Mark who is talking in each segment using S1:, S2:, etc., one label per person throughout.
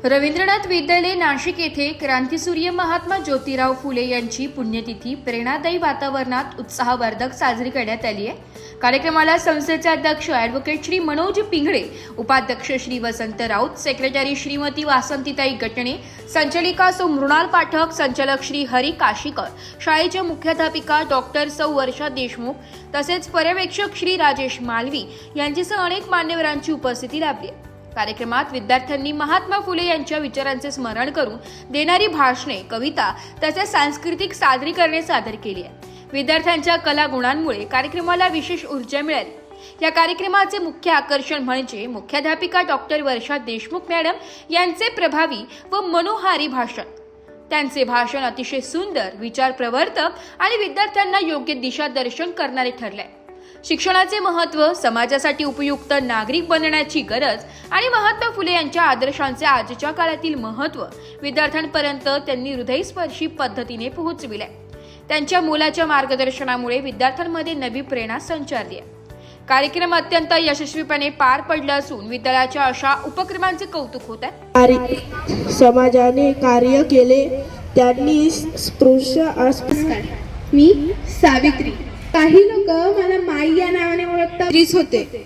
S1: रवींद्रनाथ विद्यालय नाशिक येथे क्रांतीसूर्य महात्मा ज्योतिराव फुले यांची पुण्यतिथी प्रेरणादायी वातावरणात उत्साहवर्धक साजरी करण्यात आली आहे। कार्यक्रमाला संस्थेचे अध्यक्ष ॲडव्होकेट श्री मनोज पिंगळे, उपाध्यक्ष श्री वसंत राऊत, सेक्रेटरी श्रीमती वासंतीताई गटणे, संचालिका सौ मृणाल पाठक, संचालक श्री हरी काशीकर, शाळेच्या मुख्याध्यापिका डॉक्टर सौ वर्षा देशमुख तसेच पर्यवेक्षक श्री राजेश मालवी यांच्यासह अनेक मान्यवरांची उपस्थिती लाभली आहे। कार्यक्रमात विद्यार्थ्यांनी महात्मा फुले यांच्या विचारांचे स्मरण करून देणारी भाषणे, कविता तसेच सांस्कृतिक सादरीकरणे सादर केली आहे। विद्यार्थ्यांच्या कलागुणांमुळे कार्यक्रमाला विशेष ऊर्जा मिळाली। या कार्यक्रमाचे मुख्य आकर्षण म्हणजे मुख्याध्यापिका डॉक्टर वर्षा देशमुख मॅडम यांचे प्रभावी व मनोहारी भाषण। त्यांचे भाषण अतिशय सुंदर, विचार प्रवर्तक आणि विद्यार्थ्यांना योग्य दिशादर्शन करणारे ठरले। शिक्षणाचे महत्त्व, समाजासाठी उपयुक्त नागरिक बनण्याची गरज आणि महात्मा फुले यांच्या आदर्शांचे आजच्या काळातील महत्त्व विद्यार्थ्यांपर्यंत त्यांनी हृदयस्पर्शी पद्धतीने पोहोचविले। त्यांच्या मोलाच्या मार्गदर्शनामुळे विद्यार्थ्यांमध्ये नवी प्रेरणा संचारली आहे। कार्यक्रम अत्यंत यशस्वीपणे पार पडला असून विद्यालयाच्या अशा उपक्रमांचे कौतुक होत आहे।
S2: समाजाने कार्य केले, त्यांनी स्पृश्य
S3: मी सावित्री, काही लोक मला माई या नावाने ओळखतात होते।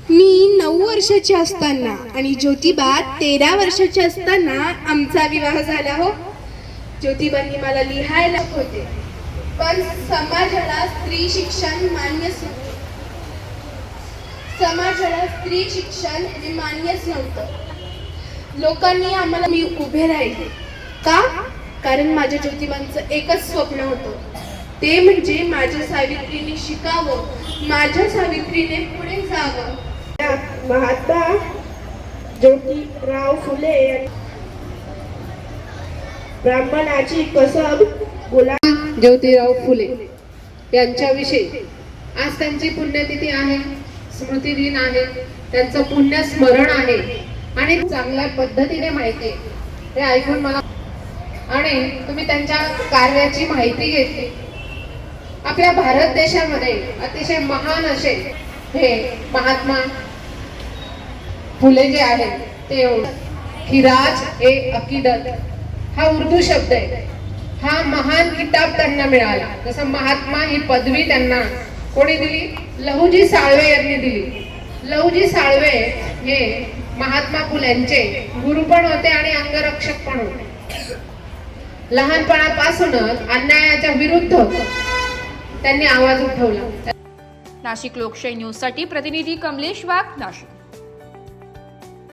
S3: मी 9 वर्षाची असताना आणि ज्योतिबा 13 वर्षाची असताना आमचा विवाह झाला हो। ज्योतिबांनी मला लिहायला होते, पण समाजाला स्त्री शिक्षण मान्यच नव्हतं। समाजाला स्त्री शिक्षण हे मान्यच नव्हतं। लोकांनी आम्हाला मी उभे राहिले का? कारण माझ्या ज्योतिबांचं एकच स्वप्न होतं, ते म्हणजे माझ्या सावित्रीने शिकावं, माझ्या सावित्रीने पुढे जावं।
S2: महात्मा ज्योतिराव फुले ब्राह्मणाची कसब गुलाम
S4: ज्योतिराव फुले यांच्याविषयी आज त्यांची पुण्यतिथी आहे, स्मृती दिन आहे, त्यांचं पुण्य स्मरण आहे आणि चांगल्या पद्धतीने माहिती आहे। हे ऐकून मला आणि तुम्ही त्यांच्या कार्याची माहिती घेतली। आपल्या भारत देशामध्ये अतिशय महान असे हे महात्मा फुले जे आहेत ते खिराज ए अकीदत हा उर्दू शब्द आहे। हा महान किताब त्यांना मिळाला। जसं महात्मा ही पदवी त्यांना कोणी दिली? लहुजी साळवे यांनी दिली। लहुजी साळवे हे महात्मा फुल्यांचे गुरु पण होते आणि अंगरक्षक पण होते। लहानपणापासूनच अन्यायाच्या विरुद्ध त्यांनी आवाज उठवला।
S1: नाशिक लोकशाही न्यूज साठी प्रतिनिधी कमलेश वाघ, नाशिक।